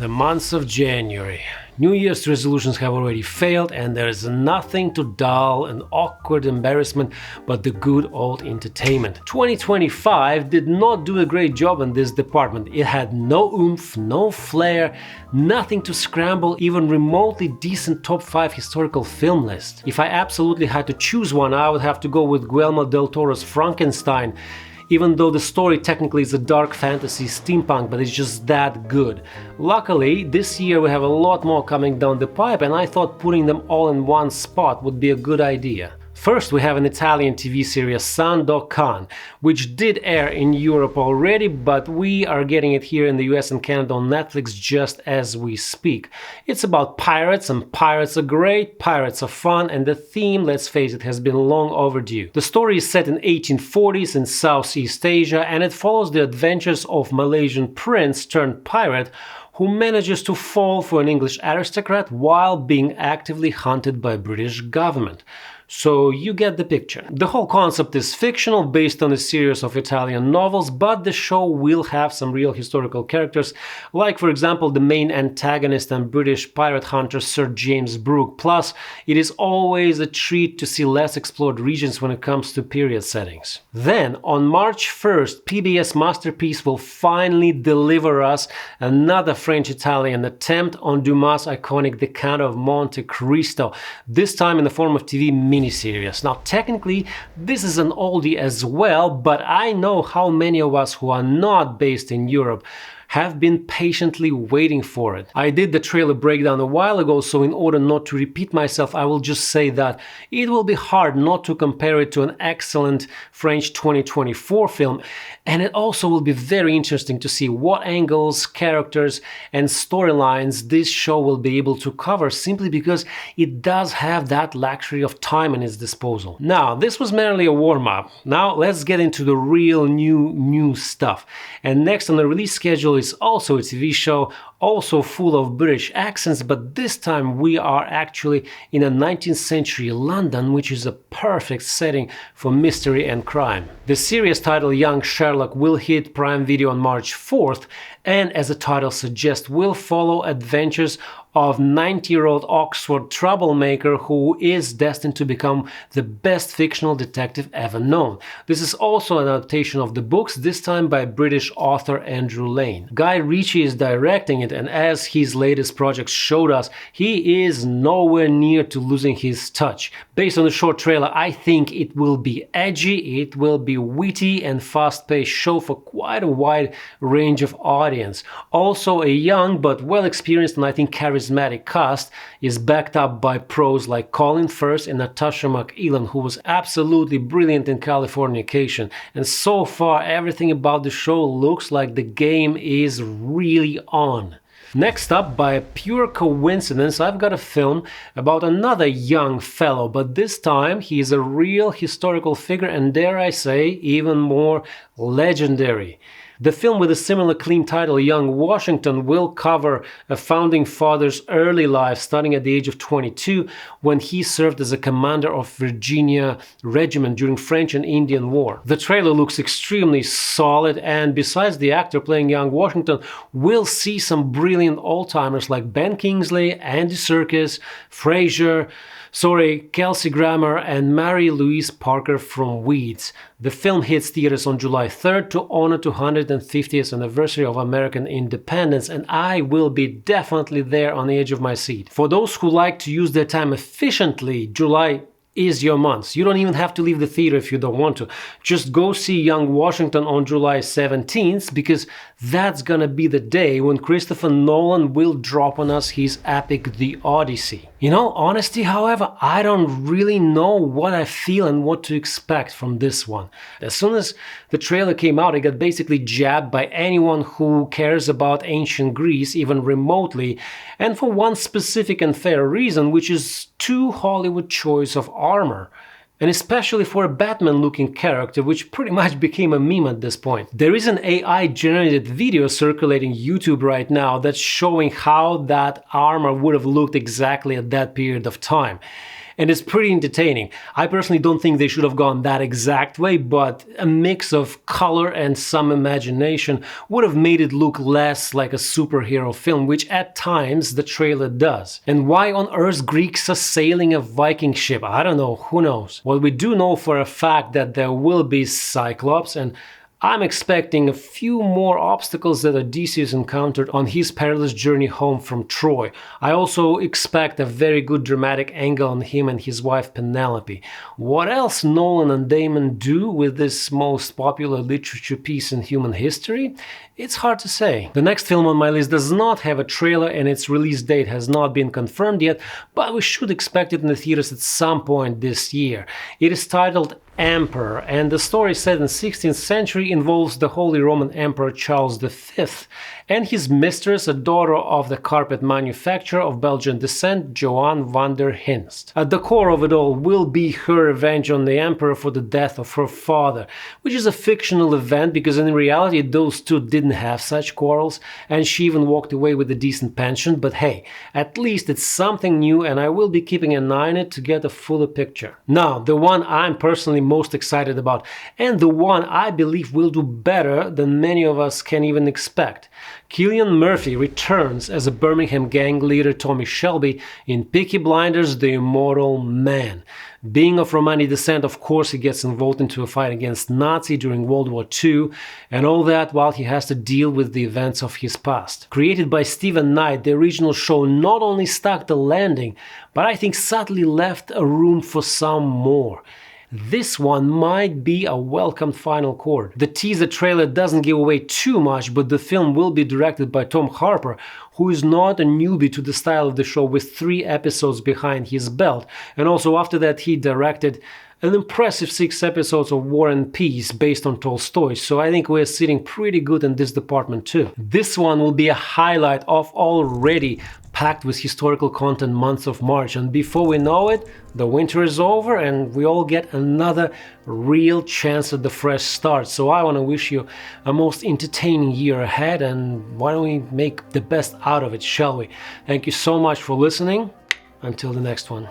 The months of January. New Year's resolutions have already failed, and there is nothing to dull and awkward embarrassment but the good old entertainment. 2025 did not do a great job in this department. It had no oomph, no flair, nothing to scramble even remotely decent top 5 historical film list. If I absolutely had to choose one, I would have to go with Guillermo del Toro's Frankenstein. Even though the story technically is a dark fantasy steampunk, but it's just that good. Luckily, this year we have a lot more coming down the pipe, and I thought putting them all in one spot would be a good idea. First, we have an Italian TV series, Sandokan, which did air in Europe already, but we are getting it here in the US and Canada on Netflix just as we speak. It's about pirates, and pirates are great, pirates are fun, and the theme, let's face it, has been long overdue. The story is set in 1840s in Southeast Asia, and it follows the adventures of Malaysian prince turned pirate who manages to fall for an English aristocrat while being actively hunted by British government. So you get the picture. The whole concept is fictional, based on a series of Italian novels, but the show will have some real historical characters, like for example the main antagonist and British pirate hunter Sir James Brooke. Plus, it is always a treat to see less explored regions when it comes to period settings. Then, on March 1st, PBS Masterpiece will finally deliver us another French-Italian attempt on Dumas' iconic The Count of Monte Cristo, this time in the form of TV miniseries. Now, technically, this is an oldie as well, but I know how many of us who are not based in Europe have been patiently waiting for it. I did the trailer breakdown a while ago, so in order not to repeat myself, I will just say that it will be hard not to compare it to an excellent French 2024 film, and it also will be very interesting to see what angles, characters, and storylines this show will be able to cover, simply because it does have that luxury of time in its disposal. Now, this was merely a warm-up. Now, let's get into the real new stuff. And next on the release schedule is also a TV show, also full of British accents, but this time we are actually in a 19th century London, which is a perfect setting for mystery and crime. The series titled Young Sherlock will hit Prime Video on March 4th, and as the title suggests, will follow adventures of 90-year-old Oxford troublemaker who is destined to become the best fictional detective ever known. This is also an adaptation of the books, this time by British author Andrew Lane. Guy Ritchie is directing it, and as his latest project showed us, he is nowhere near to losing his touch. Based on the short trailer, I think it will be edgy, it will be witty and fast-paced show for quite a wide range of audience. Also, a young but well-experienced and I think charismatic cast is backed up by pros like Colin Firth and Natasha McElhone, who was absolutely brilliant in Californication. And so far, everything about the show looks like the game is really on. Next up, by a pure coincidence, I've got a film about another young fellow, but this time he is a real historical figure and, dare I say, even more legendary. The film with a similar clean title, Young Washington, will cover a founding father's early life, starting at the age of 22, when he served as a commander of Virginia Regiment during French and Indian War. The trailer looks extremely solid, and besides the actor playing Young Washington, we'll see some brilliant old-timers like Ben Kingsley, Andy Serkis, Kelsey Grammer, and Mary Louise Parker from Weeds. The film hits theaters on July 3rd to honor the 250th anniversary of American independence, and I will be definitely there on the edge of my seat. For those who like to use their time efficiently, July is your month. You don't even have to leave the theater if you don't want to. Just go see Young Washington on July 17th, because that's gonna be the day when Christopher Nolan will drop on us his epic The Odyssey. In all honesty, however, I don't really know what I feel and what to expect from this one. As soon as the trailer came out, I got basically jabbed by anyone who cares about ancient Greece, even remotely, and for one specific and fair reason, which is too Hollywood choice of armor. And especially for a Batman-looking character, which pretty much became a meme at this point. There is an AI-generated video circulating YouTube right now that's showing how that armor would have looked exactly at that period of time. and it's pretty entertaining. I personally don't think they should have gone that exact way, but a mix of color and some imagination would have made it look less like a superhero film, which at times the trailer does. And why on earth Greeks are sailing a Viking ship? I don't know, who knows? Well, we do know for a fact that there will be Cyclops, and I'm expecting a few more obstacles that Odysseus encountered on his perilous journey home from Troy. I also expect a very good dramatic angle on him and his wife Penelope. What else Nolan and Damon do with this most popular literature piece in human history? It's hard to say. The next film on my list does not have a trailer and its release date has not been confirmed yet, but we should expect it in the theaters at some point this year. It is titled Emperor, and the story set in the 16th century involves the Holy Roman Emperor Charles V and his mistress, a daughter of the carpet manufacturer of Belgian descent, Johann van der Hinst. At the core of it all will be her revenge on the emperor for the death of her father, which is a fictional event because in reality those two didn't have such quarrels, and she even walked away with a decent pension, but hey, at least it's something new and I will be keeping an eye on it to get a fuller picture. Now, the one I'm personally most excited about, and the one I believe will do better than many of us can even expect. Cillian Murphy returns as a Birmingham gang leader Tommy Shelby in Peaky Blinders: The Immortal Man. Being of Romani descent, of course, he gets involved into a fight against Nazi during World War II, and all that while he has to deal with the events of his past. Created by Stephen Knight, the original show not only stuck the landing, but I think subtly left a room for some more. This one might be a welcome final chord. The teaser trailer doesn't give away too much, but the film will be directed by Tom Harper, who is not a newbie to the style of the show with 3 episodes behind his belt, and also after that he directed an impressive 6 episodes of War and Peace based on Tolstoy, so I think we're sitting pretty good in this department too. This one will be a highlight of already packed with historical content month of March, and before we know it, the winter is over and we all get another real chance at the fresh start. So I want to wish you a most entertaining year ahead, and why don't we make the best out of it, shall we? Thank you so much for listening. Until the next one.